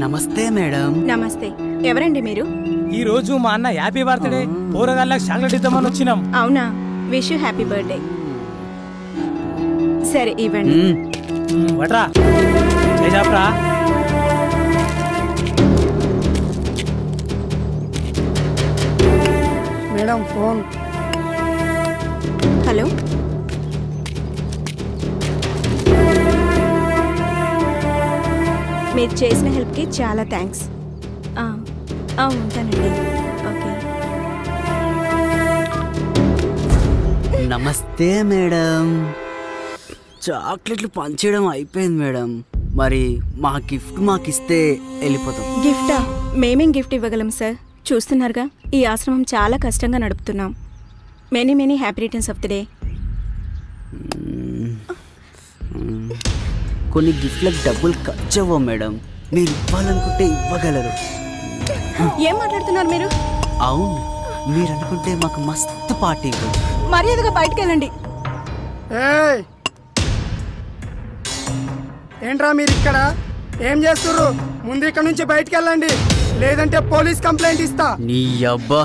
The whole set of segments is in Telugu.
నమస్తే మేడం. నమస్తే. ఎవరండి మీరు? ఈ రోజు మా అన్న హ్యాపీ బర్త్డే పోరగాళ్ళకి చాక్లెట్ ఇద్దామని వచ్చినాం. అవునా, విష్ యూ హ్యాపీ బర్త్డే. సరే ఇవ్వండి. వట్రా చేసాప్రా. Madam phone. హలో, మీరు చేసిన హెల్ప్కి చాలా థ్యాంక్స్. ఉంటానండి. ఓకే. నమస్తే మేడం. చాక్లెట్లు పంచేయడం అయిపోయింది మేడం. మరి మా గిఫ్ట్ మాకిస్తే వెళ్ళిపోతాం. గిఫ్టా? మేమేం గిఫ్ట్ ఇవ్వగలం సార్? చూస్తున్నారుగా, ఈ ఆశ్రమం చాలా కష్టంగా నడుపుతున్నాం. Many many happy returns of the day. కొన్ని గిఫ్ట్లకు డబ్బులు ఖర్చు అవ్వవు మేడం. మీరు ఇవ్వాలనుకుంటే ఇవ్వగలరు. ఏం మాట్లాడుతున్నారు మీరు? అవును, మీరు అనుకుంటే మాకు మస్తు పార్టీ ఇవ్వండి. మర్యాదగా బయటకు వెళ్ళండి. ఏంట్రా మీరు ఇక్కడ ఏం చేస్తుర్రు? ముందు ఇక్కడ నుంచి బయటకు వెళ్ళండి, లేదంటే పోలీస్ కంప్లైంట్ ఇస్తా. నీ అబ్బా,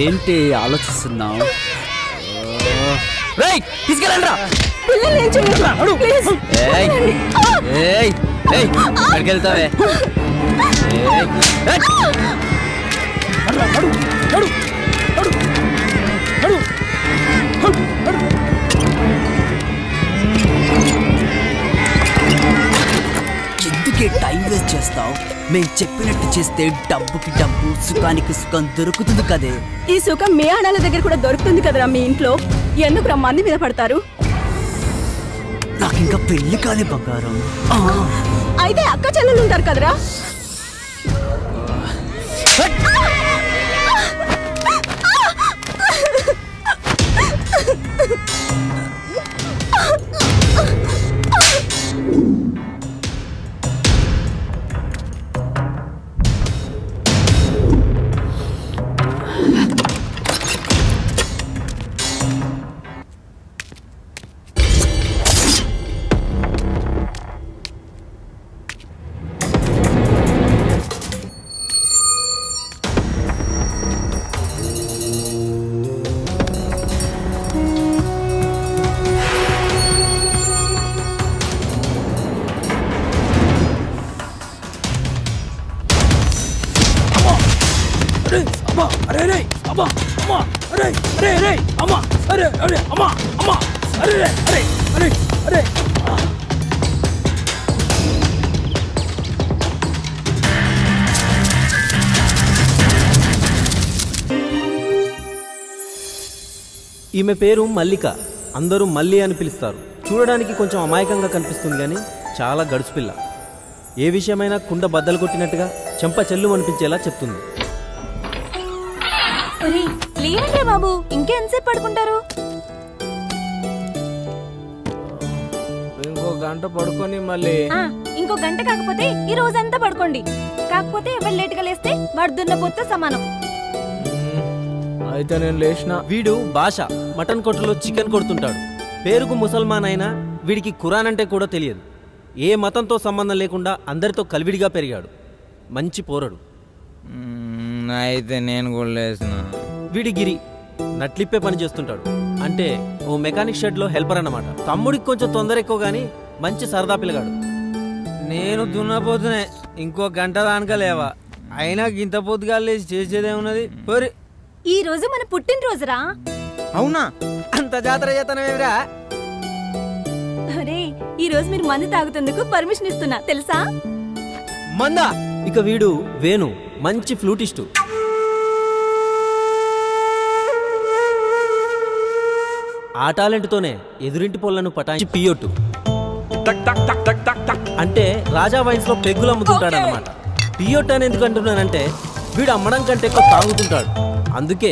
ఏంటి ఆలోచిస్తున్నావు? తీసుకెళ్ళండి. వెళ్తావే. ఎందుకే టైం వేస్ట్ చేస్తావు? మేము చెప్పినట్టు చేస్తే డబ్బుకి డబ్బు, సుఖానికి సుఖం దొరుకుతుంది కదే. ఈ సుఖం మీ ఆడాల దగ్గర కూడా దొరుకుతుంది కదరా మీ ఇంట్లో. ఎందుకు మంది మీద పడతారు? నాకు ఇంకా పెళ్లి కాలే బంగారం. అయితే అక్క చెల్లెలు ఉంటారు కదరా. ఈమె పేరు మల్లిక. అందరూ మల్లి అని పిలుస్తారు. చూడడానికి కొంచెం అమాయకంగా కనిపిస్తుంది కానీ చాలా గడుసుపిల్ల. ఏ విషయమైనా కుండ బద్దలు కొట్టినట్టుగా చెంప చెల్లు అనిపించేలా చెప్తుంది. లేదంటే బాబు, ఇంకెంతసేపు పడుకుంటారు? ఇంకో గంట పడుకొని మళ్ళీ ఇంకో గంట కాకపోతే ఈ రోజంతా పడుకోండి. కాకపోతే ఎవరు లేటుగా లేస్తే వాడు దున్నపోతే సమానం. అయితే నేను లేచిన. వీడు భాష మటన్ కొట్టులో చికెన్ కొడుతుంటాడు. పేరుకు ముసల్మాన్ అయినా వీడికి ఖురాన్ అంటే కూడా తెలియదు. ఏ మతంతో సంబంధం లేకుండా అందరితో కలివిడిగా పెరిగాడు. మంచి పోరడు. అయితే నేను కూడా లేసిన. వీడి గిరి నట్లిప్పే పని చేస్తుంటాడు. అంటే ఓ మెకానిక్ షెడ్ లో హెల్పర్ అన్నమాట. తమ్ముడికి కొంచెం తొందర ఎక్కువ గానీ మంచి సరదా పిల్లగాడు. నేను దున్నపోతునే ఇంకో గంట దానిక లేవా. అయినా గింత పొద్దుగా లేచి చేసేదేమున్నది? ఈ రోజు మన పుట్టినరోజురా. అవునా? అంత జాతర చేతనమేమిరా? అరే, ఈ రోజు మీరు మందు తాగుతందుకు పర్మిషన్ ఇస్తున్నా తెలుసా? మందా? ఇక వీడు వేణు, మంచి ఫ్లూటిస్టు. ఆ టాలెంట్తోనే ఎదురింటి పొలను పటాయించి పియోటు అంటే రాజా వైన్స్ లో పెగ్గులు అమ్ముతుంటాడనమాట. పియోట్ అని ఎందుకు అంటున్నానంటే వీడు అమ్మడం కంటే ఎక్కువ తాగుతుంటాడు. అందుకే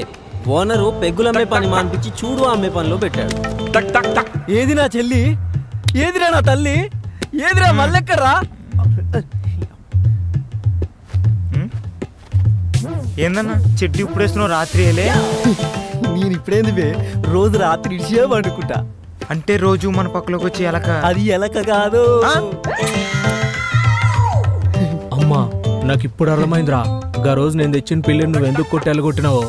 ఓనరు పెగ్గులమ్మే పని మానిపించి చూడు అమ్మే పనిలో పెట్టాడు. ఏది నా చెల్లి? ఏదిరా నా తల్లి? ఏదిరా మల్లెక్కరా? ఏందన్నా చెట్టు ఇప్పుడు వేస్తున్నావు? రాత్రి నేను ఇప్పుడేంది బే, రోజు రాత్రి ఇడిచే పండుకుంటా. అంటే రోజు మన పక్కలోకి వచ్చి ఎలక. అది ఎలక కాదు. అమ్మా నాకు ఇప్పుడు అర్థమైందిరా, గా రోజు నేను తెచ్చిన పిల్లిని నువ్వు ఎందుకు కొట్టావు?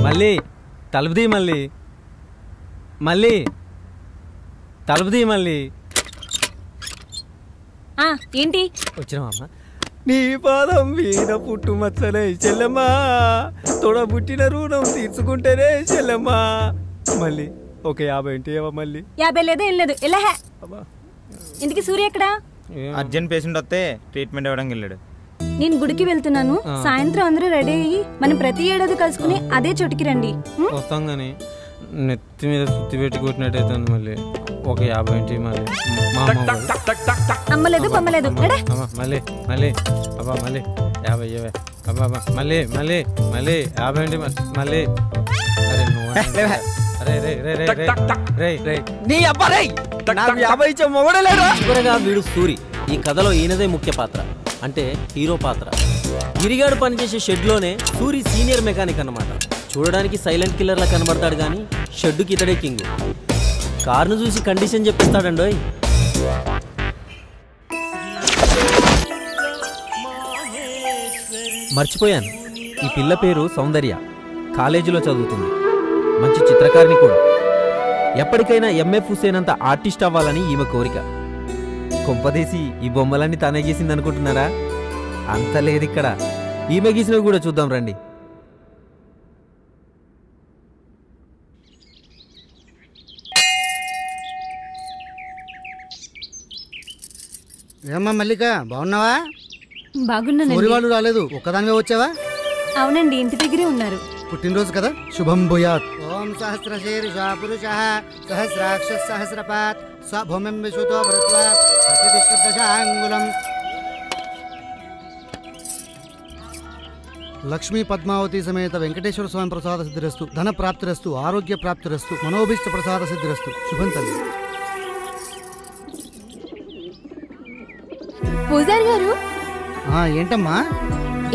మళ్ళీ తలుపుది, మళ్ళీ తలుపుది. మళ్ళీ ఏంటి వచ్చినావమ్మా? నీ పాదం వీణ పుట్టు మచ్చలే చెల్లెమ్మా, తోడ పుట్టిన రుణం తీర్చుకుంటేనే చెల్లెమ్మా. మళ్ళీ ఒక 50 ఏంటి? మళ్ళీ 50 లేదు, ఏం లేదు. ఎలా ఇంటికి సూర్య ఎక్కడా? అర్జెంట్ పేషెంట్ వస్తే ట్రీట్మెంట్ ఇవ్వడానికి వెళ్ళాడు. నేను గుడికి వెళ్తున్నాను, సాయంత్రం అందరూ రెడీ అయ్యి మనం ప్రతి ఏడాది కలుసుకుని అదే చోటుకి రండి. వస్తాం కానీ నెత్తి మీద సుత్తి పెట్టి కొట్టినట్టయితే మళ్ళీ ఒక 50 ఏంటి? మళ్ళీ అమ్మలేదు పమ్మలేదు. మళ్ళీ మళ్ళీ అబ్బా మళ్ళీ 50 అబ్బా మళ్ళీ మళ్ళీ మళ్ళీ 50 ఏంటి? మళ్ళీ చివరగా వీడు సూరి. ఈ కథలో ఈయనదే ముఖ్య పాత్ర, అంటే హీరో పాత్ర. గిరిగాడు పనిచేసే షెడ్లోనే సూరి సీనియర్ మెకానిక్ అన్నమాట. చూడడానికి సైలెంట్ కిల్లర్లా కనబడతాడు కానీ షెడ్డుకి ఇతడే కింగ్. కార్ను చూసి కండిషన్ చెప్పిస్తాడండోయ్. మర్చిపోయాను, ఈ పిల్ల పేరు సౌందర్య. కాలేజీలో చదువుతుంది, మంచి చిత్రకారిణి కూడా. ఎప్పటికైనా ఎంఎఫ్ హుసేన్ అంత ఆర్టిస్ట్ అవ్వాలని ఈమె కోరిక. కొంపదీసి ఈ బొమ్మలన్నీ తానే గీసింది అనుకుంటున్నారా? అంత లేదు ఇక్కడ. ఈమె గీసినవి కూడా చూద్దాం రండి. ఏమ్మా మల్లిక, బాగున్నావా? బాగున్నాను. వాళ్ళు రాలేదు, ఒక్కదానివే వచ్చావా? అవునండి, ఇంటి దగ్గరే ఉన్నారు. పుట్టినరోజు కదా, శుభం భూయాత్. ఓం సహస్రశీర్ష పురుషః సహస్రాక్ష సహస్రపాత్ స భూమిం విశ్వతో భృత్వా ప్రతివిష్కృతశాంగులం. లక్ష్మీ పద్మావతి సమేత వెంకటేశ్వర స్వామి ప్రసాద సిద్ధిరస్తు, ధన ప్రాప్తిరస్తు, ఆరోగ్య ప్రాప్తిరస్తు, మనోభీష్ట ప్రసాద సిద్ధిరస్తు. శుభం తల్లి. పూజారి గారు. ఏంటమ్మా?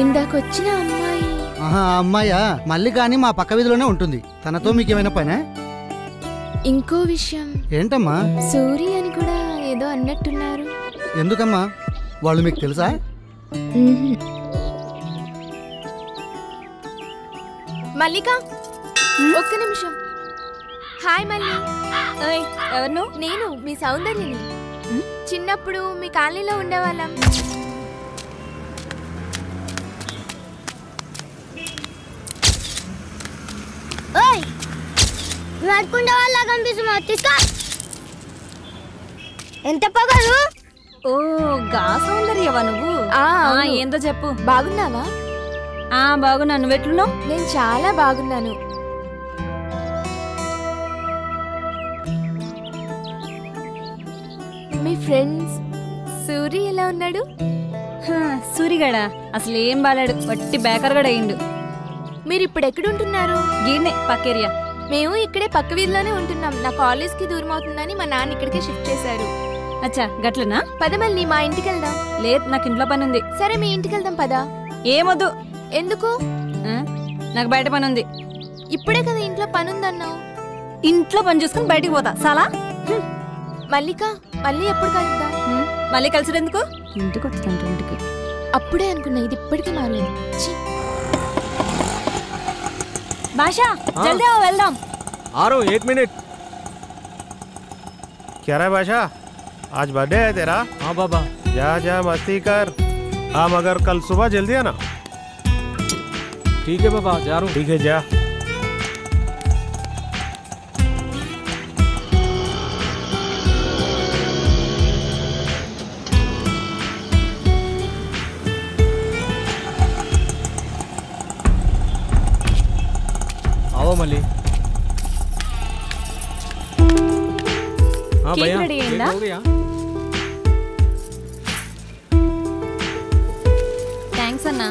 ఇందాకొచ్చిన అమ్మాయి. ఆ అమ్మాయా? మల్లిక అని మా పక్క వీధిలోనే ఉంటుంది. తనతో మీకేమైనా పనే? ఇంకో విషయం. ఏంటమ్మా? సూరి అని కూడా ఏదో అన్నట్టున్నారు. ఎందుకమ్మా? వాళ్ళు మీకు తెలుసా? మల్లిక, ఒక్క నిమిషం. హాయ్ మల్లి. ఎవరు? నేను మీ సౌందర్యని. చిన్నప్పుడు మీ కాలనీలో ఉండేవాళ్ళం. నడుకుంటే వాళ్ళ కనిపిస్తున్నా. తీసుకో. ఎంత పగలు? ఓ గా సౌందర్యవా నువ్వు? ఏందో చెప్పు. బాగున్నావా? బాగున్నా. నువ్వెట్లున్నావు? నేను చాలా బాగున్నాను. మీ ఫ్రెండ్స్ సూరి ఎలా ఉన్నాడు? సూరిగాడా అసలు ఏం బాలాడు, వట్టి బేకర్గాడు అయ్యిండు. మీరు ఇప్పుడు ఎక్కడుంటున్నారు? గీడ్నే పక్కేరియా. మేము ఇక్కడే పక్క వీధిలోనే ఉంటున్నాం. నా కాలేజ్కి దూరం అవుతుందని మా నాన్న ఇక్కడికే షిఫ్ట్ చేశారు. అచ్చా గట్లనా? పద మళ్ళీ మా ఇంటికి వెళ్దాం. లేదు, నాకు ఇంట్లో పని ఉంది. సరే మీ ఇంటికి వెళ్దాం పదా. ఏమొద్దు. ఎందుకు? నాకు బయట పని ఉంది. ఇప్పుడే కదా ఇంట్లో పని ఉందన్నావు. ఇంట్లో పని చూసుకుని బయటికి పోతా చాలా. మల్లిక, మళ్ళీ ఎప్పుడు కలుద్దాం? మళ్ళీ కలిసినందుకు ఇంటికి వస్తుందంట. ఇంటికి అప్పుడే అనుకున్నా, ఇది ఇప్పటికీ మారలేదు. బాషా జల్దీ వెళ్దాం. 1 मिनट. क्या रहा है बादशाह, आज बर्थडे है तेरा? हाँ बाबा. जा जा मस्ती कर. हाँ मगर कल सुबह जल्दी आना. ठीक है बाबा, जा रहा हूँ. ठीक है जा. आओ मली. हाँ भैया, हो गया. థ్యాంక్స్ అన్నా.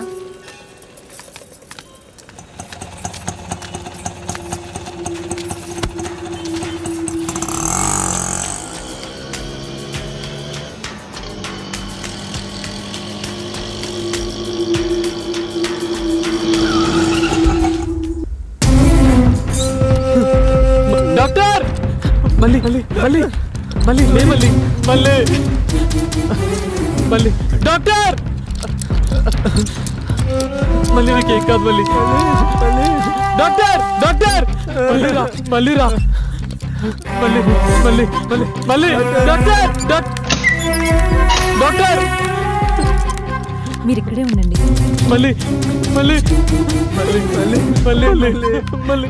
మళ్ళీ మళ్ళీ మళ్ళీ మళ్ళీ మళ్ళీ మళ్ళీ డాక్టర్ మళ్ళీ నాకేం కాదు మళ్ళీ డాక్టర్ డాక్టర్ మళ్ళీ రా మళ్ళీ మళ్ళీ మళ్ళీ మళ్ళీ డాక్టర్ డాక్టర్ మీరు ఇక్కడే ఉండండి. మళ్ళీ మళ్ళీ మళ్ళీ మళ్ళీ మళ్ళీ మళ్ళీ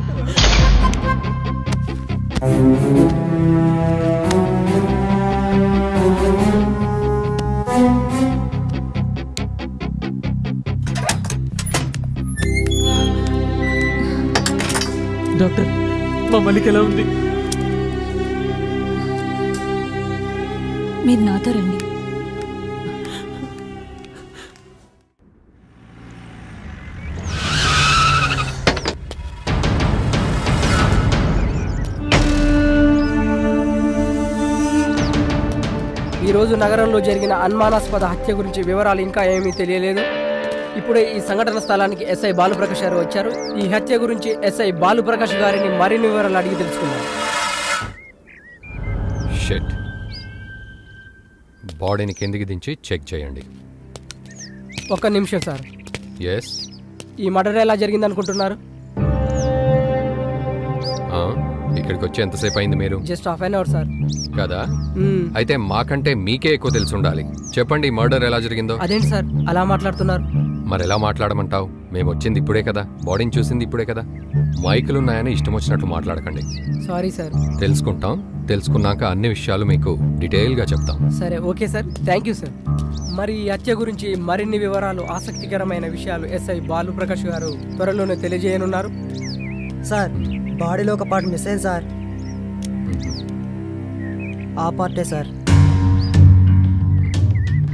డాక్టర్ మా మల్లికి ఎలా ఉంది? మీరు నాతో రండి. ఈరోజు నగరంలో జరిగిన అనుమానాస్పద హత్య గురించి వివరాలు ఇంకా ఏమీ తెలియలేదు. ఇప్పుడే ఈ సంఘటన స్థలానికి ఎస్ఐ బాలుప్రకాష్ గారు వచ్చారు. ఈ హత్య గురించి ఎస్ఐ బాలుప్రకాష్ గారిని మరిన్ని వివరాలు అడిగి తెలుసుకున్నారు. షిట్. బాడీని కిందికి దించి చెక్ చేయండి. ఒక్క నిమిషం సార్. ఎస్. ఈ మర్డర్ ఎలా జరిగింది అనుకుంటున్నారు? ఇక్కడికి వచ్చి ఎంతసేపు అయింది మీరు? Just half an hour sir. కదా? అయితే మాకంటే మీకే ఎక్కువ తెలిసి ఉండాలి. చెప్పండి మర్డర్ ఎలా జరిగిందో. అదేంటి సార్ అలా మాట్లాడుతున్నారు? మరి ఎలా మాట్లాడమంటావు? మేము వచ్చింది ఇప్పుడే కదా, బాడీని చూసింది ఇప్పుడే కదా. మైకులున్నాయని ఇష్టం వచ్చినట్టు మాట్లాడకండి. Sorry sir. తెలుసుకుంటాం. తెలుసుకున్నాక అన్ని విషయాలు మీకు డీటెయిల్గా చెప్తాం. సరే okay sir. Thank you sir. మరి ఈ హత్య గురించి మరిన్ని వివరాలు, ఆసక్తికరమైన విషయాలు ఎస్ఐ బాలుప్రకాష్ గారు త్వరలోనే తెలియజేయనున్నారు. సార్ బాడీలో ఒక పార్ట్ మిస్ అయింది సార్. ఆ పార్టే సార్.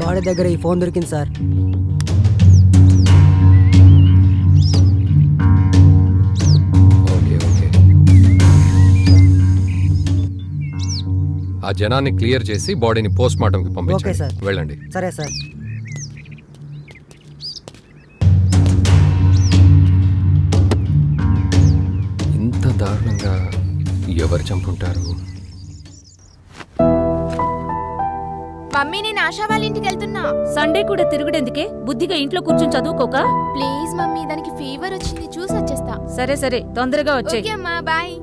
బాడీ దగ్గర ఈ ఫోన్ దొరికింది సార్. Okay okay. ఆ జనాన్ని క్లియర్ చేసి బాడీని పోస్ట్ మార్టంకి పంపించండి. వెళ్ళండి. సరే సార్. ఇంత దారుణంగా ఎవరు చంపుంటారు? మమ్మీ నేను ఆశా వాళ్ళ ఇంటికి వెళ్తున్నా. సండే కూడా తిరుగుడెందుకే? బుద్ధిగా ఇంట్లో కూర్చొని చదువుకోక. ప్లీజ్ మమ్మీ, దానికి ఫీవర్ వచ్చింది, చూసి వచ్చేస్తా. సరే సరే తొందరగా వచ్చేయ్. ఓకే అమ్మా, బాయ్.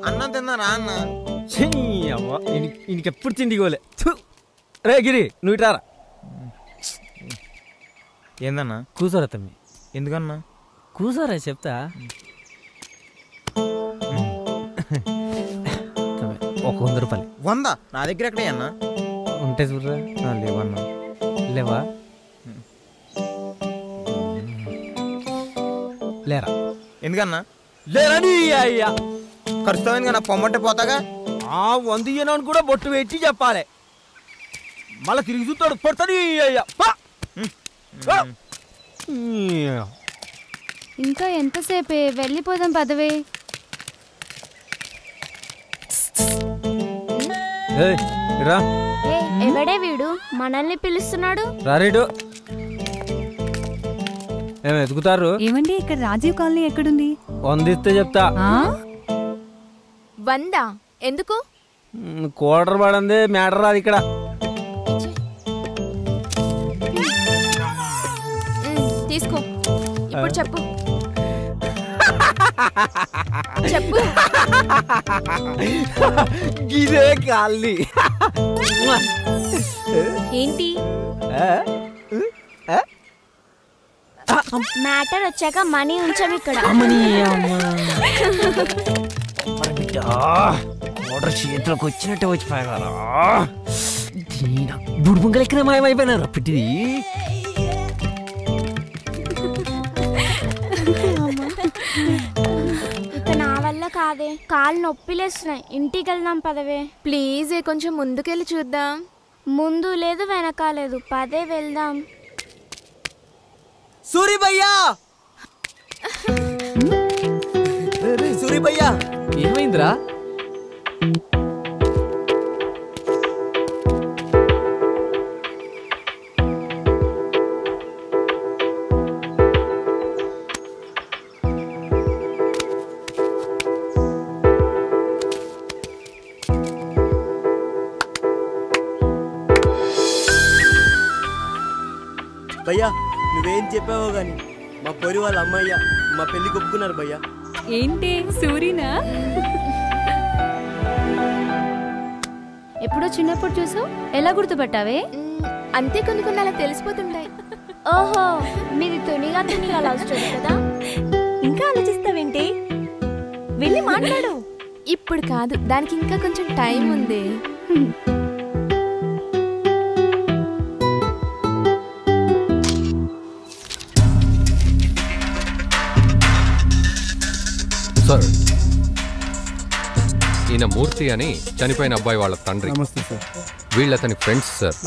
అన్నం తిన్నారా అన్న? ఇంకెప్పుడు తిండిగోలే. రే గిరి నువ్వు ఇటారా. ఏందన్నా? కూసోరా తమ్మి. ఎందుకన్నా? కూసోరా చెప్తా. 100 రూపాయలు. 100? నా దగ్గర ఎక్కడే అన్నా? ఉంటే చూడరా. లేవన్నా. లేవా? లేరా. ఎందుకన్నా? లేరని అయ్యా. ఖర్చుతామని నా పొమ్మంటే పోతాగా. 100 ఇయ్యనని కూడా బొట్టు పెట్టి చెప్పాలి. మళ్ళీ తిరిగి చూస్తాడు పడుతుంది అయ్యా. ఇంకా ఎంతసేపే? వెళ్ళిపోదాం పదవే. ఎవడే వీడు మనల్ని పిలుస్తున్నాడు? రారేడు. ఏమి ఎదుగుతారు? ఏమండి ఇక్కడ రాజీవ్ కాలనీ ఎక్కడుంది? 100 ఇస్తే చెప్తా. 100? ఎందుకు? క్వార్టర్ పడింది మ్యాటర్ రాదు ఇక్కడ. తీసుకో. ఇప్పుడు చెప్పు. చెప్పు. గిదే కాలి. ఏంటి మ్యాటర్ వచ్చాక మనీ ఉంచాం ఇక్కడ. ఆర్డర్ చేతిలోకి వచ్చినట్టే వచ్చిపోయారా? బుడుబుంగలు ఎక్కడ మాయమైపోయినారా పెట్టిది? ఇక నా వల్ల కాదే, కాళ్ళు నొప్పిలేస్తున్నాయి. ఇంటికి వెళ్దాం పదవే. ప్లీజ్ కొంచెం ముందుకెళ్ళి చూద్దాం. ముందు లేదు వెనక లేదు, పదే వెళ్దాం. సూరి భయ్యా భయ్యా ఏమైందిరా? భయ్యా నువ్వేం చెప్పావో గాని మా పొరి వాళ్ళ అమ్మయ్య మా పెళ్లి ఒప్పుకున్నారు భయ్యా. ఏంటి సూరినా? ఎప్పుడో చిన్నప్పుడు చూసావు, ఎలా గుర్తుపట్టావే? అంతే కొన్ని కొన్ని అలా తెలిసిపోతుంటాయి. ఓహో, మీది తునిగా లవ్ స్టోరీ కదా. ఇంకా ఆలోచిస్తావేంటి? వెళ్ళి మాట్లాడు. ఇప్పుడు కాదు, దానికి ఇంకా కొంచెం టైం ఉంది. సార్, ఈయన మూర్తి అని చనిపోయిన అబ్బాయి వాళ్ళ తండ్రి. నమస్తే సార్. వీళ్ళతని friends sir.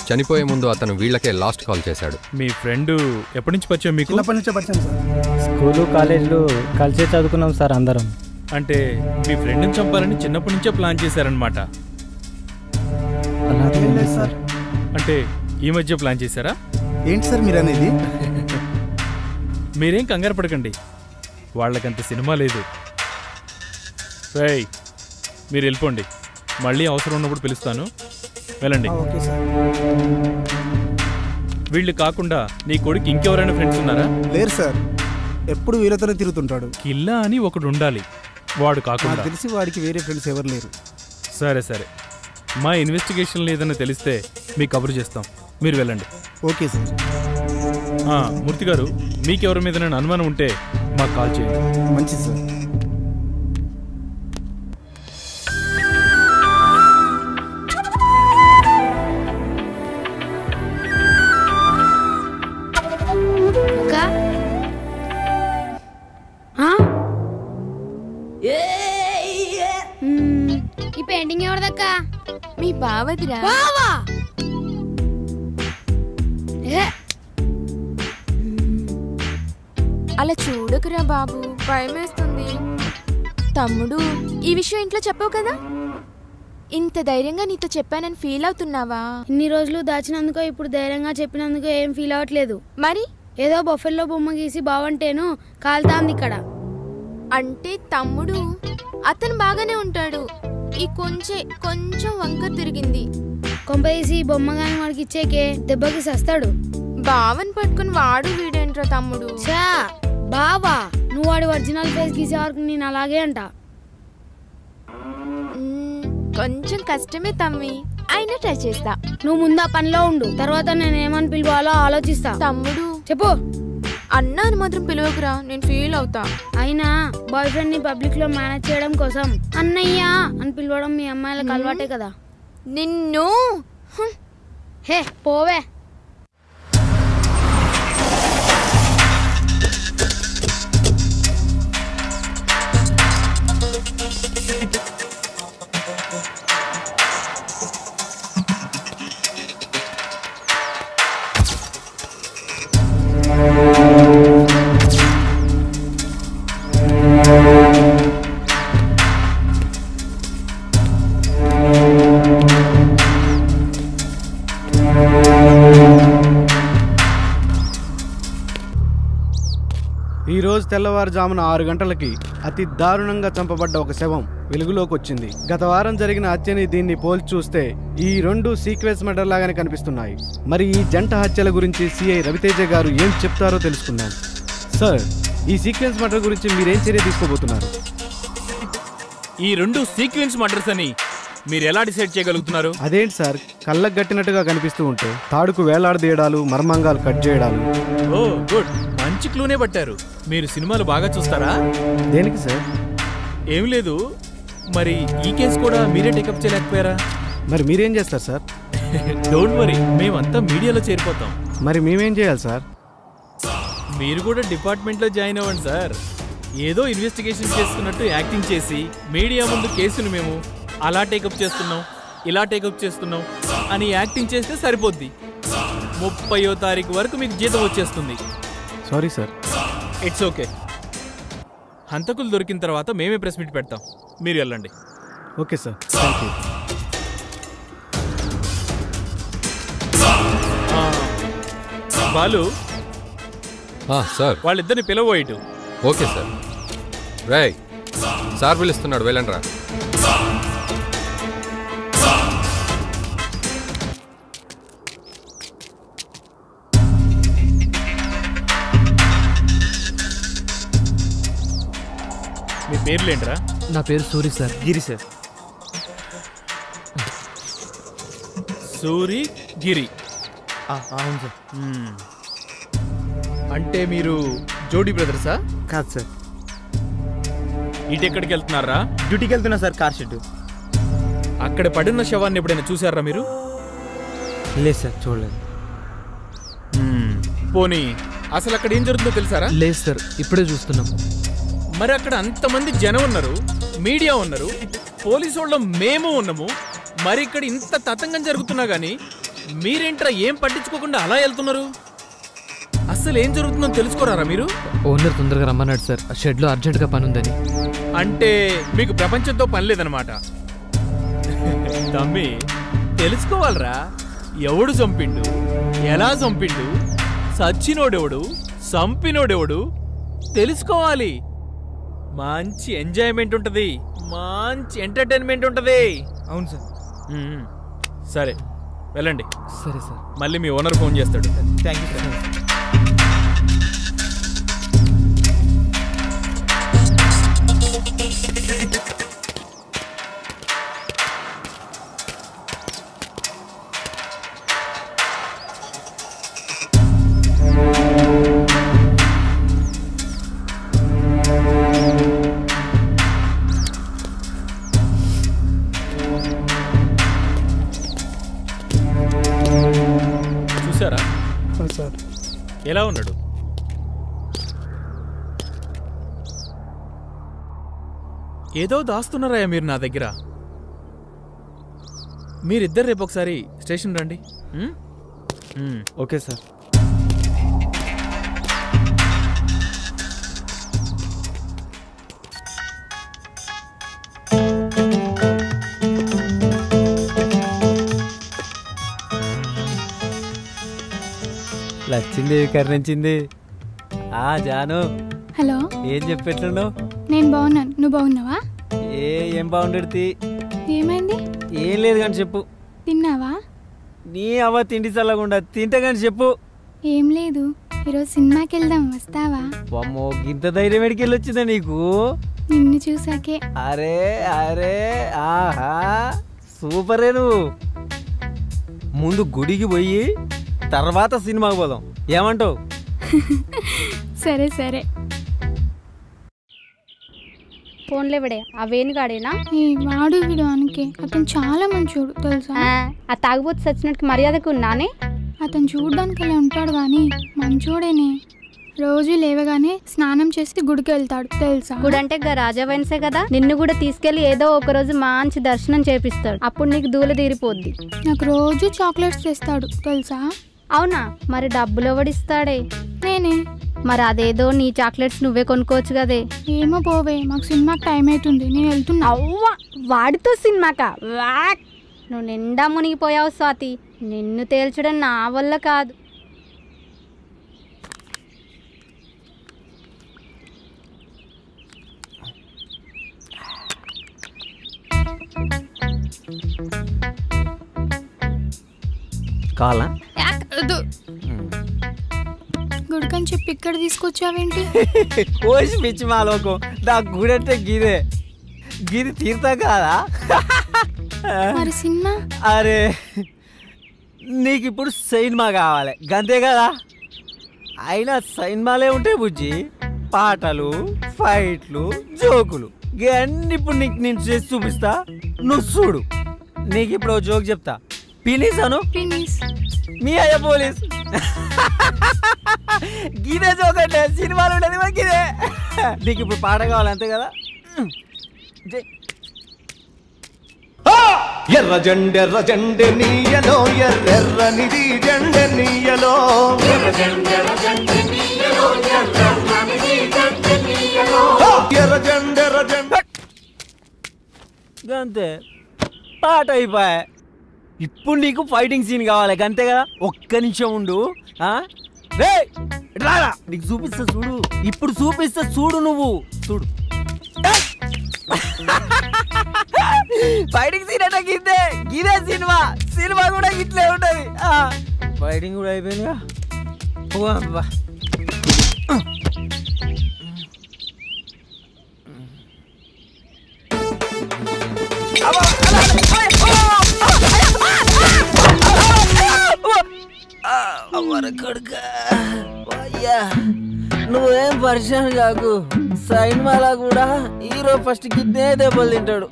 చనిపోయే ముందు అతను వీళ్ళకే లాస్ట్ కాల్ చేశాడు. మీ ఫ్రెండ్ ఎప్పటి నుంచి పరిచయం మీకు? చిన్నప్పటి నుంచే పరిచయం సార్. స్కూలు కాలేజీలో కలిసే చదువుకున్నాం సార్ అందరం. అంటే మీ ఫ్రెండ్ని చంపాలని చిన్నప్పటి నుంచే ప్లాన్ చేశారనమాట. సార్ అంటే ఈ మధ్య ప్లాన్ చేశారా? ఏంటి సార్ మీరు అనేది? మీరేం కంగారు పడకండి, వాళ్ళకంత సినిమా లేదు. రేయ్ మీరు వెళ్ళిపోండి, మళ్ళీ అవసరం ఉన్నప్పుడు పిలుస్తాను, వెళ్ళండి. Okay sir. వీళ్ళు కాకుండా నీ కొడుకు ఇంకెవరైనా ఫ్రెండ్స్ ఉన్నారా? లేరు సార్, ఎప్పుడు వీళ్ళతోనే తిరుగుతుంటాడు. కిల్లా అని ఒకడు ఉండాలి, వాడు కాకుండా. నాకు తెలిసి వాడికి వేరే ఫ్రెండ్స్ ఎవరు లేరు. సరే సరే, మా ఇన్వెస్టిగేషన్లో ఏదైనా తెలిస్తే మీకు కబురు చేస్తాం, మీరు వెళ్ళండి. Okay sir. మూర్తి గారు, మీకెవరి మీద అనుమానం ఉంటే మాకు కాల్ చేయండి. మంచిది సార్. ఈ పెయింటింగ్ ఎవరిదక్కా? మీ బావదిరా. అలా చూడకురా బాబు, భయమేస్తుంది. తమ్ముడు, ఈ విషయం ఇంట్లో చెప్పావు కదా? ఇంత ధైర్యంగా నీతో చెప్పానని ఫీల్ అవుతున్నావా? ఇన్ని రోజులు దాచినందుకో ఇప్పుడు ధైర్యంగా చెప్పినందుకో ఏం ఫీల్ అవ్వట్లేదు. మరి ఏదో బొఫెల్లో బొమ్మ గీసి బావంటేను కాలుతాంది ఇక్కడ. అంటే తమ్ముడు అతను బాగానే ఉంటాడు, ఈ కొంచెం వంకర తిరిగింది. కొంపదీసి బొమ్మ గాని వాడికి ఇచ్చేకే దెబ్బకి సస్తాడు. బావని పట్టుకుని వాడు వీడేంట్రా తమ్ముడు? చా బావా, నువ్వు వాడి ఒరిజినల్ ఫేస్ గీసే వరకు నేను అలాగే అంట. కొంచెం కష్టమే తమ్మి, అయినా ట్రై చేస్తా. నువ్వు ముందు ఆ పనిలో ఉండు, తర్వాత నేను ఏమని పిలవాలో ఆలోచిస్తా. తమ్ముడు చెప్పు. అన్నాను మాత్రం పిలవకురా, నేను ఫీల్ అవుతా. అయినా బాయ్ ఫ్రెండ్ ని పబ్లిక్ లో మేనేజ్ చేయడం కోసం అన్నయ్య అని పిలవడం మీ అమ్మాయిలకు అలవాటే కదా. నిన్ను హే పోవే. ఈరోజు తెల్లవారుజామున 6 గంటలకి అతి దారుణంగా చంపబడ్డ ఒక శవం వెలుగులోకి వచ్చింది. గత వారం జరిగిన హత్యని దీన్ని పోల్చి చూస్తే ఈ రెండు సీక్వెన్స్ మర్డర్ లాగానే కనిపిస్తున్నాయి. మరి ఈ జంట హత్యల గురించి సిఐ రవితేజ గారు ఏం చెప్తారో తెలుసుకుందాం. సార్, ఈ సీక్వెన్స్ మర్డర్ గురించి మీరేం చర్య తీసుకోబోతున్నారు? ఈ రెండు సీక్వెన్స్ మర్డర్స్ అని మీరు ఎలా డిసైడ్ చేయగలుగుతున్నారు? అదేంటి సార్, కళ్ళకు గట్టినట్టుగా కనిపిస్తూ ఉంటే తాడుకు వేలాడదీయడాలు, మర్మంగాలు కట్ చేయడాలు. ఓ గుడ్, మంచి క్లూనే పట్టారు. మీరు సినిమాలు బాగా చూస్తారా? దేనికి సార్? ఏం లేదు, మరి ఈ కేసు కూడా మీరే టేకప్ చేయలేకపోయారా? మరి మీరేం చేస్తారు సార్? డోంట్ వరీ, మేమంతా మీడియాలో చేరిపోతాం. మరి మేమేం చేయాలి సార్? మీరు కూడా డిపార్ట్మెంట్లో జాయిన్ అవ్వండి సార్. ఏదో ఇన్వెస్టిగేషన్ చేస్తున్నట్టు యాక్టింగ్ చేసి మీడియా ముందు కేసును మేము అలా టేకప్ చేస్తున్నాం, ఇలా టేకప్ చేస్తున్నాం అని యాక్టింగ్ చేస్తే సరిపోద్ది. 30వ తారీఖు వరకు మీకు జీతం వచ్చేస్తుంది. Sorry sir. It's okay. హంతకులు దొరికిన తర్వాత మేమే ప్రెస్ మీట్ పెడతాం, మీరు వెళ్ళండి. Okay sir, thank you. Balu sir, వాళ్ళిద్దరిని పిలవోయిటు. Okay sir. రేయ్, సార్ పిలుస్తున్నాడు, వెళ్ళండి రా. మీ పేర్లేంట్రా? నా పేరు సూరి సార్. గిరి సార్. సూరి గిరి. అవును సార్. అంటే మీరు జోడీ బ్రదర్సా? కాదు సార్. ఇటు ఎక్కడికి వెళ్తున్నారా? డ్యూటీకి వెళ్తున్నా సార్, కార్ షెడ్. అక్కడ పడిన శవాన్ని ఎప్పుడైనా చూసారా మీరు? లేదు సార్, చూడలేదు. పోనీ అసలు అక్కడ ఏం జరుగుతుందో తెలుసారా? లేదు సార్, ఇప్పుడే చూస్తున్నాం. మరి అక్కడ అంతమంది జనం ఉన్నారు, మీడియా ఉన్నారు, పోలీసు వాళ్ళం మేము ఉన్నాము. మరి ఇక్కడ ఇంత తతంగం జరుగుతున్నా గానీ మీరేంట్రా ఏం పట్టించుకోకుండా అలా వెళ్తున్నారు? అసలు ఏం జరుగుతుందో తెలుసుకోరారా మీరు? ఓనర్ తొందరగా రమ్మన్నాడు సార్, షెడ్లో అర్జెంటుగా పని ఉందని. అంటే మీకు ప్రపంచంతో పని లేదనమాట. తమ్మి, తెలుసుకోవాలరా, ఎవడు చంపిండు, ఎలా చంపిండు, సచ్చినోడెవడు, చంపినోడెవడు తెలుసుకోవాలి. మంచి ఎంజాయ్మెంట్ ఉంటది, మంచి ఎంటర్టైన్మెంట్ ఉంటది. అవును సార్. సరే వెళ్ళండి. సరే సార్. మళ్ళీ మీ ఓనర్ ఫోన్ చేస్తాడు. Thank you sir. చూసారా సార్ ఎలా ఉన్నాడు? ఏదో దాస్తున్నారా మీరు నా దగ్గర? మీరిద్దరు రేపు ఒకసారి స్టేషన్ రండి. Okay sir. లచ్చిందేవి కరుణించింది. జాను, హలో. ఏం చెప్పెట్లున్నావు? నేను బాగున్నాను, నువ్వు బాగున్నావా? ఏం బాగుండేది? ఏమైంది? ఏం లేదు కానీ చెప్పు. తిన్నావా? నీ అవ్వ తిండి చల్లకుండా తింటా కానీ చెప్పు. ఏం లేదు, ఈరోజు సినిమాకి వెళ్దాం, వస్తావా? అమ్మో, ఇంత ధైర్యం ఎడికి వెళ్ళొచ్చిందా నీకు? నిన్ను చూసాకే. అరే అరే, ఆహా, సూపరే. నువ్వు ముందు గుడికి పోయి తర్వాత సినిమాకి పోదాం, ఏమంటావు? సరే సరే. ఫోన్లో ఇవిడే ఆ వేణుగాడేనా? వాడు వీడు అనకే, అతను చాలా మంచోడు తెలుసా? ఆ తాగుబోతు సచ్చినట్టు మర్యాదకు ఉన్నానే. అతను చూడడానికి అలా ఉంటాడు కానీ మంచోడేనే. రోజు లేవగానే స్నానం చేసి గుడికి వెళ్తాడు తెలుసా? గుడి అంటే రాజా వైన్సే కదా, నిన్ను కూడా తీసుకెళ్లి ఏదో ఒక రోజు మంచి దర్శనం చేపిస్తాడు, అప్పుడు నీకు దూల తీరిపోద్ది. నాకు రోజు చాక్లెట్స్ తెస్తాడు తెలుసా? అవునా? మరి డబ్బులు ఎవడిస్తాడే? నేనే. మరి అదేదో నీ చాక్లెట్స్ నువ్వే కొనుక్కోవచ్చు కదే. ఏమో పోవే, మాకు సినిమాకి టైం అవుతుంది, నేను వెళ్తున్నా. అవ్వా, వాడితో సినిమాకా? నువ్వు నిండా మునిగిపోయావు స్వాతి, నిన్ను తేల్చడం నా వల్ల కాదు. కాలా గుడికని చెప్పి ఇక్కడ తీసుకొచ్చావేంటి? కోసి పిచ్చి మా లోకం, దా గుడంటే గిదే, గిది తీర్థ కాదా? మరి సినిమా? అరే, నీకు ఇప్పుడు సినిమా కావాలి గంతే కదా. అయినా సినిమాలే ఉంటాయి బుజ్జి, పాటలు, ఫైట్లు, జోకులు, ఇవన్నీ ఇప్పుడు నీకు నేను చేసి చూపిస్తా, నువ్వు చూడు. నీకు ఇప్పుడు జోక్ చెప్తా. పినీస్ అను. మీ అయ్య పోలీస్. గిదే జోక్ అంటే సినిమాలు ఉండేది మరి గిదే. నీకు ఇప్పుడు పాట కావాలి అంతే కదా. ఎర్ర జెండె నీయలో, ఎర్రనిది జెండె నీయలో, ఎర్ర అంతే పాట అయిపోయా. ఇప్పుడు నీకు ఫైటింగ్ సీన్ కావాలి అంతే కదా. ఒక్క నిమిషం ఉండు. రారా నీకు చూపిస్తా చూడు. ఇప్పుడు చూపిస్తా చూడు. నువ్వు చూడు ఫైటింగ్ సీన్ అంటే గిద్దే. గిదే సినిమా. సినిమా కూడా గిట్లే ఉంటది. ఫైటింగ్ కూడా అయిపోయిందిగా. నువ్వేం పరిచయం కాకు. సినిమాలా కూడా హీరో ఫస్ట్ గిద్దే దెబ్బలు తింటాడు.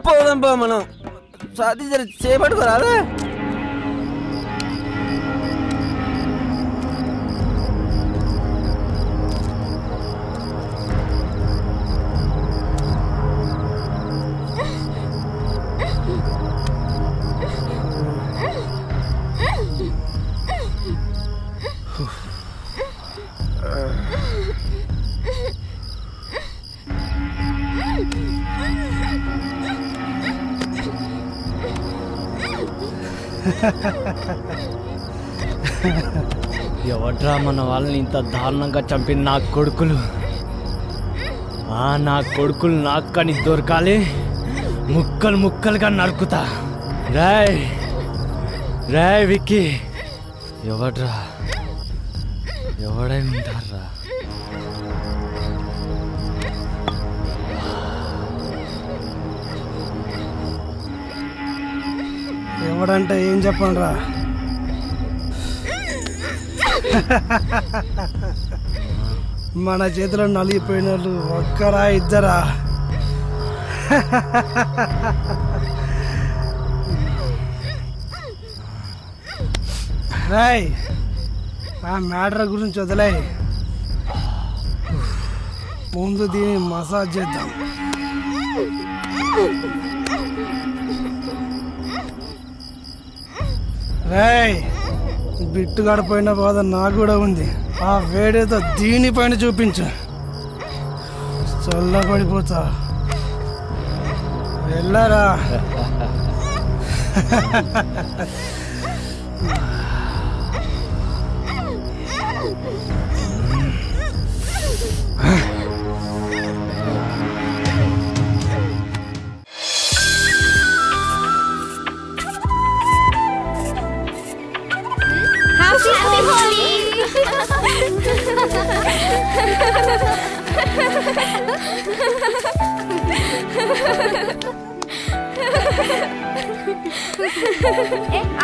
పోదాంపా మనం. సాధి జర చేపట్టుకోరాదా. ఎవడ్రా మన వాళ్ళని ఇంత దారుణంగా చంపిన నా కొడుకులు? నా కొడుకులు నాకు కానీ దొరకాలి. ముక్కలు ముక్కలుగా నరుకుతా. రాయ్ రాయ్ విక్కీ, ఎవడ్రా? ఎవడై ఉంటారా? ఎవడంటే ఏం చెప్పండి రా. మన చేతిలో నలిగిపోయిన వాళ్ళు ఒక్కరా ఇద్దరా? రాయ్ ఆ మ్యాటర్ గురించి వదిలే. ముందు దీన్ని మసాజ్ చేద్దాం. రాయ్ బిట్టు గడిపోయిన బాధ నాకు కూడా ఉంది. ఆ వేడేదో దీనిపైన చూపించు. చల్లబడిపోతా. వెళ్ళరా.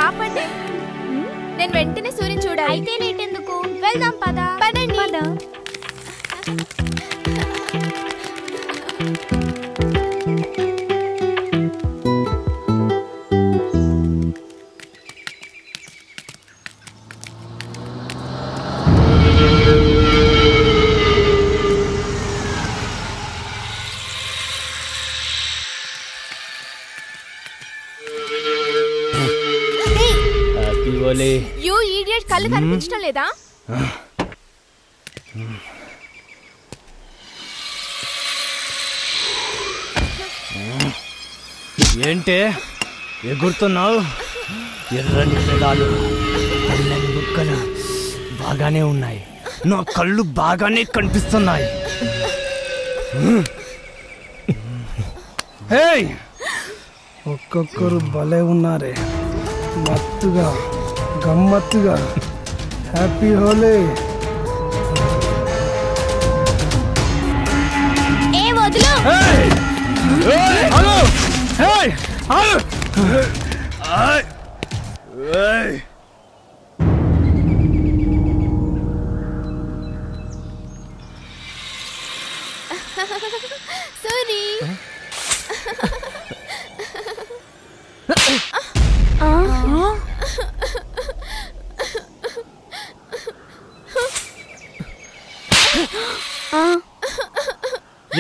ఆపండి. నేను వెంటనే సూర్యుని చూడాలి. అయితే నేటెందుకు? వెళ్దాం పద. పదండి. యూ ఈడియట్, కళ్ళు కనిపించడం లేదా? ఏంటే ఎగురుతున్నావు? ఎర్రని పెదాలు, తెల్లని బుక్కలు బాగానే ఉన్నాయి. నా కళ్ళు బాగానే కనిపిస్తున్నాయి. ఒక్కొక్కరు భలే ఉన్నారే. మత్తుగా గమ్మత్తుగా. హ్యాపీ హోలీ. సూరి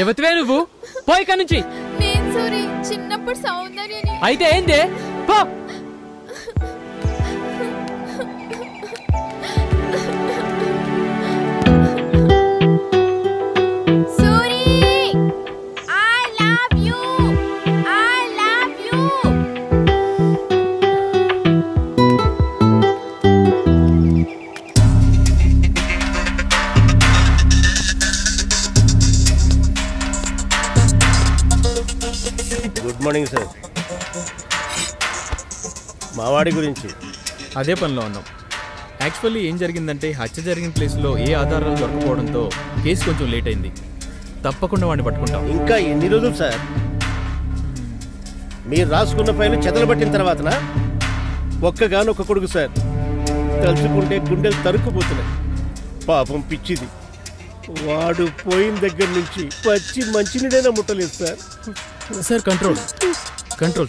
ఎవతివే నువ్వు? పోయి ఇక్కడి నుంచి. నేను సూరి, చిన్నప్పుడు సౌందర్యని. అయితే ఏందే? పో. మావాడి గురించి అదే పనిలో ఉన్నాం. యాక్చువల్లీ ఏం జరిగిందంటే హత్య జరిగిన ప్లేస్లో ఏ ఆధారాలు దొరకపోవడంతో కేసు కొంచెం లేట్ అయింది. తప్పకుండా వాడిని పట్టుకుంటాం. ఇంకా ఎన్ని రోజులు సార్? మీరు రాసుకున్న ఫైలు చెదలబట్టిన తర్వాతనా? ఒక్కగానొక్క కొడుకు సార్, తలుచుకుంటే గుండెలు తరుక్కుపోతున్నాయి. పాపం పిచ్చిది, వాడు పోయిన దగ్గర నుంచి పచ్చి మంచినీడైనా ముట్టలేదు sir. Sir control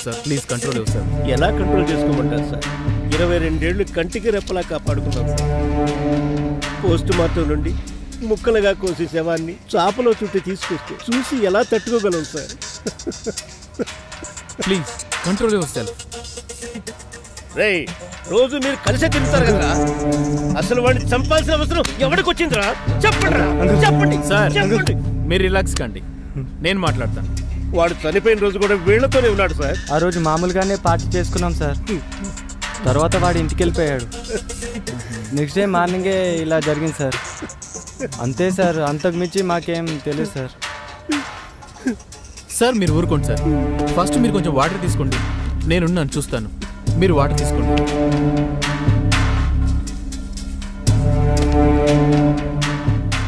sir, please control ఇవ్వు సార్. ఎలా కంట్రోల్ చేసుకోమంటారు సార్? 22 ఏళ్ళు కంటికి రెప్పలా కాపాడుకున్నాం సార్. పోస్ట్ మార్టం నుండి ముక్కలుగా కోసి శవాన్ని చాపలో చుట్టి తీసుకొస్తే చూసి ఎలా తట్టుకోగలం sir? Please control yourself. రే, రోజు మీరు కలిసే తింటారు కదా, అసలు వాడిని చంపాల్సిన అవసరం ఎవరికి వచ్చిందిరా? చెప్పండి సార్, మీరు రిలాక్స్ కండి, నేను మాట్లాడతాను. వాడు చనిపోయిన రోజు కూడా వీళ్లతోనే ఉన్నాడు సార్. ఆ రోజు మామూలుగానే పార్టీ చేసుకున్నాం సార్. తర్వాత వాడు ఇంటికి వెళ్ళిపోయాడు. నెక్స్ట్ డే మార్నింగే ఇలా జరిగింది సార్. అంతే సార్, అంతకు మించి మాకేం తెలియదు సార్. సార్ మీరు ఊరుకోండి సార్. ఫస్ట్ మీరు కొంచెం వాటర్ తీసుకోండి, నేనున్నాను చూస్తాను. మీరు వాటర్ తీసుకోండి.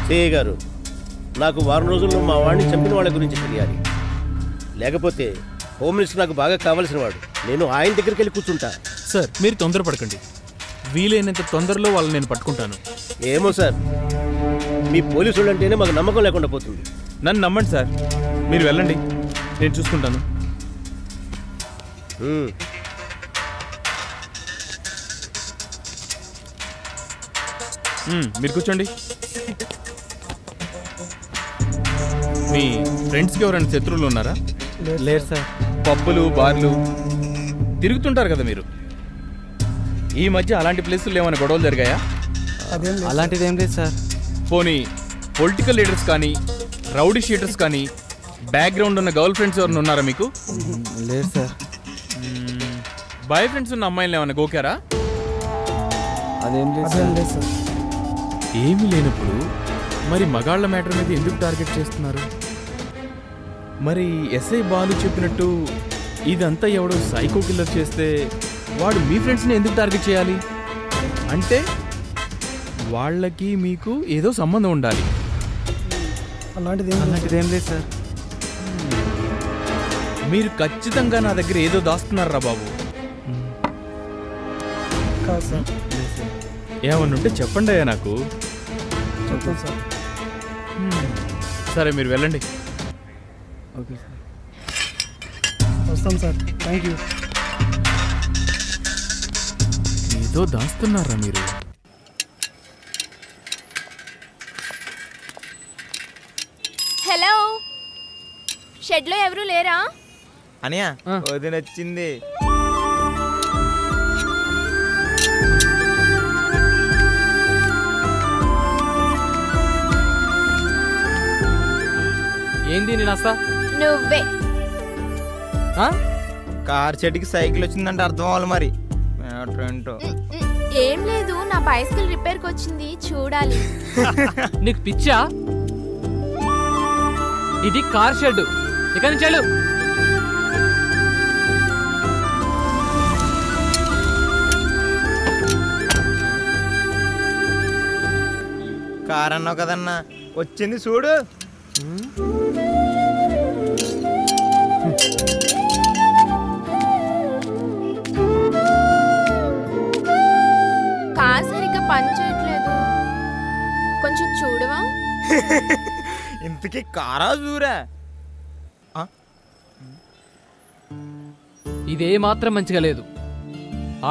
సిఐ గారు, నాకు వారం రోజుల్లో మా వాడిని చంపిన వాళ్ళ గురించి తెలియాలి. లేకపోతే హోమ్ మినిస్టర్ నాకు బాగా కావాల్సిన వాడు. నేను ఆయన దగ్గరికి వెళ్ళి కూర్చుంటా. సార్ మీరు తొందరపడకండి, వీలైనంత తొందరలో వాళ్ళని నేను పట్టుకుంటాను. ఏమో సార్, మీ పోలీసులు అంటేనే మాకు నమ్మకం లేకుండా పోతుంది. నన్ను నమ్మండి సార్, మీరు వెళ్ళండి, నేను చూసుకుంటాను. మీరు కూర్చోండి. మీ ఫ్రెండ్స్కి ఎవరైనా శత్రువులు ఉన్నారా? లేరు సార్. పబ్బులు బార్లు తిరుగుతుంటారు కదా మీరు. ఈ మధ్య అలాంటి ప్లేసుల్లో ఏమైనా గొడవలు జరిగాయా? అలాంటిది ఏం లేదు సార్. పోనీ పొలిటికల్ లీడర్స్ కానీ రౌడీ షీటర్స్ కానీ బ్యాక్గ్రౌండ్ ఉన్న గర్ల్ ఫ్రెండ్స్ ఎవరైనా ఉన్నారా మీకు? లేదు సార్. బాయ్ ఫ్రెండ్స్ ఉన్న అమ్మాయిలు ఏమైనా గోకారా? అదేం లేదు సార్. ఏమీ లేనప్పుడు మరి మగాళ్ళ మ్యాటర్ మీద ఎందుకు టార్గెట్ చేస్తున్నారు? మరి ఎస్ఐ బాలు చెప్పినట్టు ఇదంతా ఎవడో సైకో కిల్లర్ చేస్తే వాడు మీ ఫ్రెండ్స్ని ఎందుకు టార్గెట్ చేయాలి? అంటే వాళ్ళకి మీకు ఏదో సంబంధం ఉండాలి. అలాంటిది ఏం లేదు సార్. మీరు ఖచ్చితంగా నా దగ్గర ఏదో దాస్తున్నారా బాబు? ఏమన్నా ఉంటే చెప్పండి అయ్యా నాకు. చెప్తాను సార్. సరే మీరు వెళ్ళండి. Okay sir. వస్తాం సార్. Thank you. ఏదో దాస్తున్నారా మీరు? హలో, షెడ్లో ఎవరు లేరా? అనియా వదిన వచ్చింది. ఏంది నేను వస్తా? నువ్వే. కార్ చెట్టుకి సైకిల్ వచ్చిందంటే అర్థం అవ్వాలి మరి. ఏంటో ఏం లేదు, నా బైసికల్ రిపేర్కి వచ్చింది, చూడాలి. నీకు పిచ్చా? ఇది కార్ షెడ్, ఇక నుంచి వెళ్ళు. కార్ అన్నావు కదన్నా, వచ్చింది చూడు. కార్ సరిగ్గా పని చేయట్లేదు, కొంచెం చూడవా? ఇంతకీ కారా చూరా? ఇదే మాత్రం మంచిగా లేదు.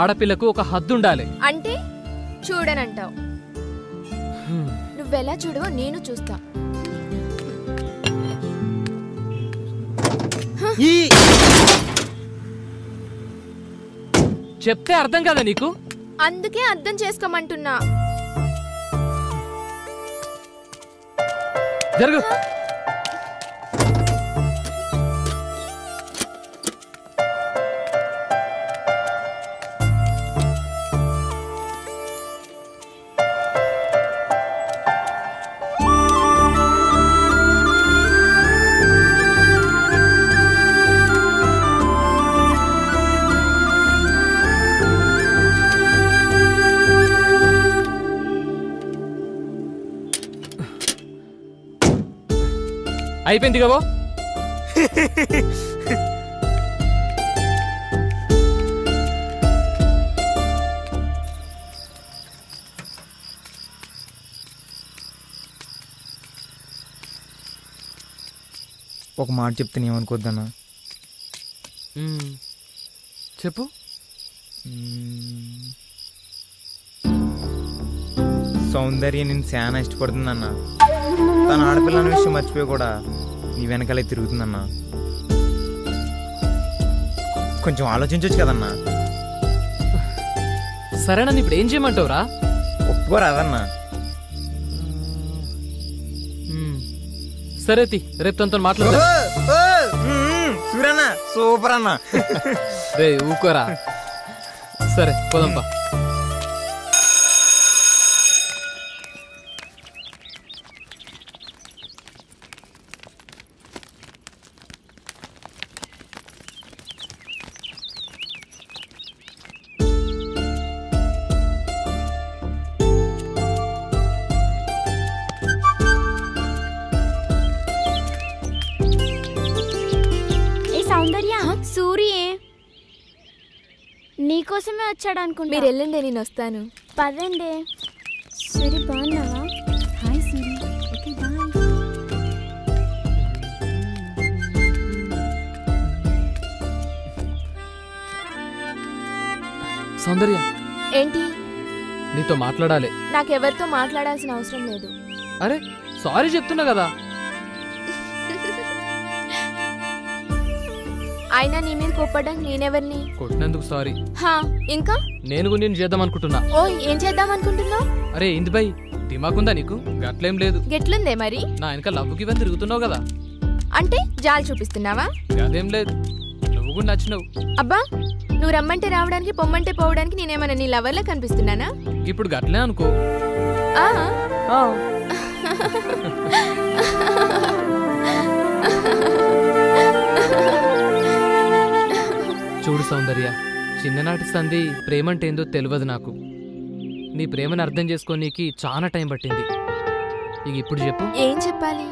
ఆడపిల్లకు ఒక హద్దు ఉండాలి. అంటే చూడనంటావు? నువ్వెలా చూడవో నేను చూస్తా. చెప్తే అర్థం కదా నీకు? అందుకే అర్థం చేసుకోమంటున్నా. జరుగు. అయిపోయింది కాబో. ఒక మాట చెప్తే ఏమనుకోద్దన్నా. చెప్పు. సౌందర్య నేను చాలా ఇష్టపడుతుందన్నా. తన ఆడపిల్ల అనే విషయం మర్చిపోయి కూడా నీ వెనకాలే తిరుగుతుందన్నా. కొంచెం ఆలోచించవచ్చు కదన్నా. సరేనా, ఇప్పుడు ఏం చేయమంటావురా? ఒప్పుకోరాదన్నా. సరే రేపు తనతో మాట్లాడు. సూరన్నా సూపర్ అన్నా. రే ఊకోరా. సరే పోదంపా. సూరియే నీకోసమే వచ్చాడు అనుకుంటా. మీరు వెళ్ళండి, నేను వస్తాను. పదండి. సరే బాగున్నావా? Hi Suri. Okay bye. Soundarya ఏంటి? నీతో మాట్లాడాలి. నాకెవరితో మాట్లాడాల్సిన అవసరం లేదు. అరే సారీ చెప్తున్నా కదా. అయినా నీ మీద కోప్పడానికి నేనెవరిని? కొట్టినందుకు సారీ. ఇంకా నేను నేను చేద్దాం అనుకుంటున్నా. ఓ ఏం చేద్దాం అనుకుంటున్నావు? అరే ఇంది బై, దిమాకుందా నీకు? గట్లేం లేదు. గెట్లుందే మరి? నా వెనక లవ్వుకి ఇవన్నీ తిరుగుతున్నావు కదా. అంటే జాలి చూపిస్తున్నావా? అదేం లేదు, నువ్వు కూడా నచ్చినావు. అబ్బా, నువ్వు రమ్మంటే రావడానికి పొమ్మంటే పోవడానికి నేనేమన్నా నీ లవర్లా కనిపిస్తున్నానా? ఇప్పుడు గట్లే అనుకో. చూడు సౌందర్య, చిన్ననాటి సంధి ప్రేమంటే ఏందో తెలియదు నాకు. నీ ప్రేమను అర్థం చేసుకోనీకి చాలా టైం పట్టింది. ఇక ఇప్పుడు చెప్పు. ఏం చెప్పాలి?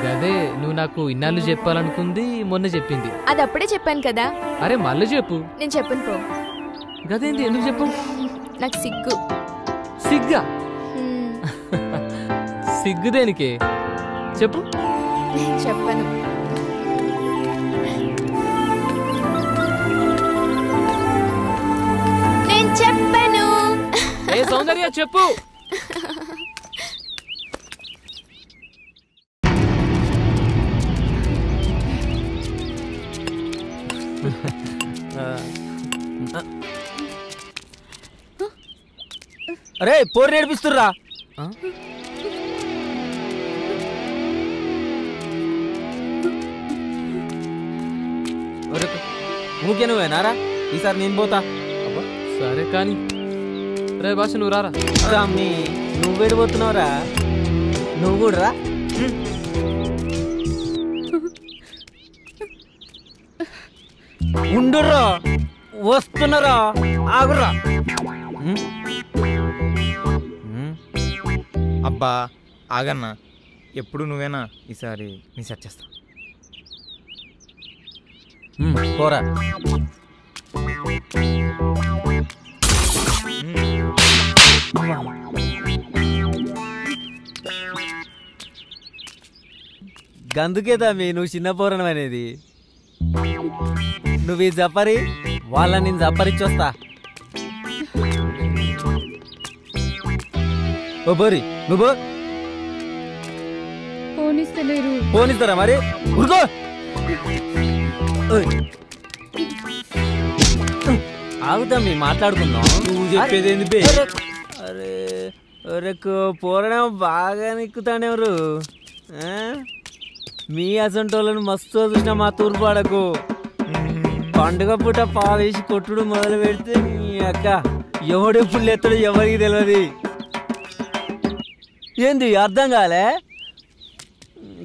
గదే నువ్వు నాకు ఇన్నాళ్ళు చెప్పాలనుకుంది, మొన్న చెప్పింది. అది అప్పుడే చెప్పాను కదా. అరే మళ్ళీ చెప్పు. నేను చెప్పను పో. గదేంది, ఎందుకు చెప్పు? నాకు సిగ్గు. సిగ్గా? సిగ్గు దేనికి చెప్పు. చెప్పను. నేను చెప్పను. ఏ సౌందర్య చెప్పు. అరే పోరు నేర్పిస్తుర్రా. ఊకే నువ్వేనారా? ఈసారి నేను పోతా. సరే కానీ రే భాష నువ్వు రారా. అమ్మి నువ్వు వెళ్ళిపోతున్నావురా. నువ్వు కూడా రా. ఉండుర్రా, వస్తున్నారా, ఆగుర్రా. అబ్బా ఆగన్నా, ఎప్పుడు నువ్వేనా? ఈసారి నీ సెట్ చేస్తా. పోరా. గందుకే తమ్మి నువ్వు చిన్న పోరణం అనేది. నువ్వు ఈ జపరి వాళ్ళని నేను జపరిచ్చొస్తా. ఓ బోరి నువ్వు పోనిస్తారా మరి? ఉరుకో. ఆగుతా మీ మాట్లాడుకుందాం. నువ్వు చెప్పేది ఏంది బే? అరే అరే పోరడం బాగా నిక్కుతానెవరు? మీ అసంటోళ్ళను మస్తు చూసిన మా తూర్పాడకు. పండుగ పూట పావేసి కొట్టుడు మొదలు పెడితే మీ అక్క ఎవడెప్పుడు ఎత్తడు ఎవరికి తెలియదు. ఏంది అర్థం కాలే?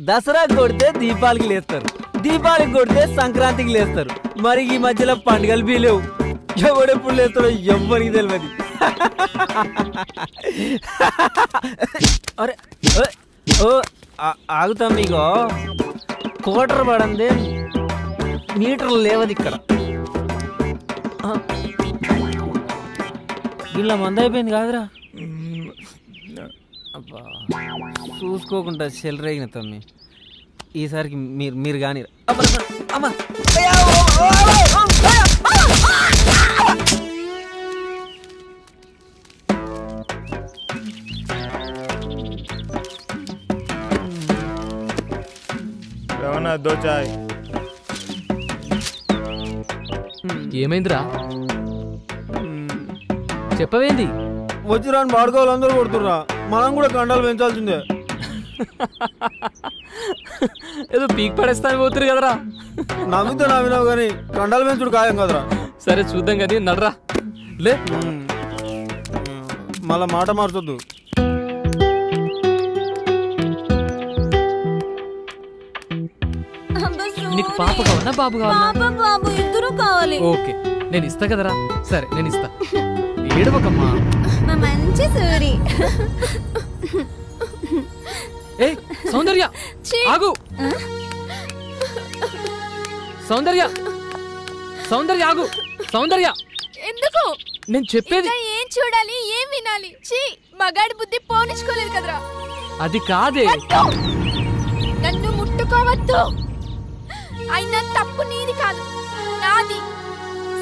దసరాకి కొడితే దీపాలకి లేస్తారు, దీపాలకి కొడితే సంక్రాంతికి లేస్తారు. మరి ఈ మధ్యలో పండుగలు బీ లేవు. ఎవడెప్పుడు లేస్తాడో ఎవరికి తెలియదు. అరే ఓ ఆగుతాం మీకో కోటర్ పడందే మీటర్లు లేవది ఇక్కడ. ఇలా మంద అయిపోయింది కాదురా. అబ్బా చూసుకోకుండా చెల్లరేగిన తమ్మి. ఈసారికి మీరు కానీ ఏమైందిరా? చెప్పవేంది? వచ్చి రాని వాడుకోవాలి అందరూ కొడుతుర్రా. మనం కూడా కండాలు పెంచాల్సిందే. ఏదో పీక్ పడేస్తాను పోతురు కదరా. నమ్మితే నమ్మినావు కానీ కండాలు పెంచుడు ఖాయం కదరా. సరే చూద్దాం కానీ నడరా లే. మళ్ళా మాట మార్చొద్దు. నీకు పాప కావాలా బాబు కావాలా? బాబు ఇద్దరు కావాలి. ఓకే నేను ఇస్తా కదరా. సరే నేను ఇస్తా. ఏడవకమ్మా. మంచి సూరి. ఏ సౌందర్య ఆగు. సౌందర్య సౌందర్య ఆగు. సౌందర్య ఎందుకు? నేను చెప్పేది ఏం చూడాలి ఏం వినాలి? చీ మగాడి బుద్ధి పోనిచ్చుకోలేదు కదరా. అది కాదే. నన్ను ముట్టుకోవద్దు. అయినా తప్పు నీది కాదు నాది.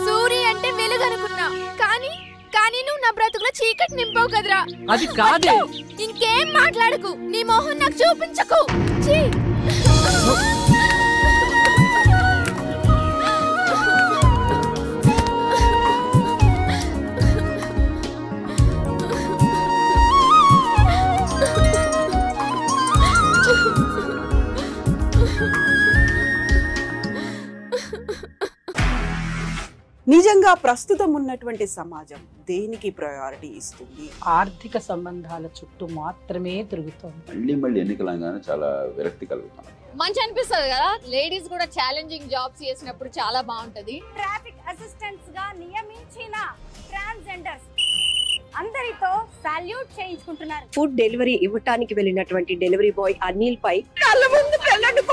సూరి అంటే వెలుగనుకున్నా కానీ నువ్వు నా బ్రతుకులో చీకటి నింపావు కదరా. అది కాదే. ఇంకేం మాట్లాడకు. నీ మొహం నాకు చూపించకు. చీ నిజంగా ప్రస్తుతం ఉన్నటువంటి సమాజం దేనికి ప్రయారిటీ ఇస్తుంది? ఆర్థిక సంబంధాల చుట్టూ మాత్రమే తిరుగుతోంది. మళ్ళీ ఎన్నికలంగానే చాలా విరక్తి కలుగుతాను. మంచి అనిపిస్తుంది కదా. లేడీస్ కూడా ఛాలెంజింగ్ జాబ్స్ చేసినప్పుడు చాలా బాగుంటది. ట్రాఫిక్ అసిస్టెంట్స్ గా నియమించిన ట్రాన్స్జెండర్స్ అందరితో సాల్యూట్ చేయించుకుంటున్నారు. ఫుడ్ డెలివరీ ఇవ్వటానికి వెళ్ళినటువంటి డెలివరీ బాయ్ అనిల్ పై కళ్ళ ముందు పెళ్ళండి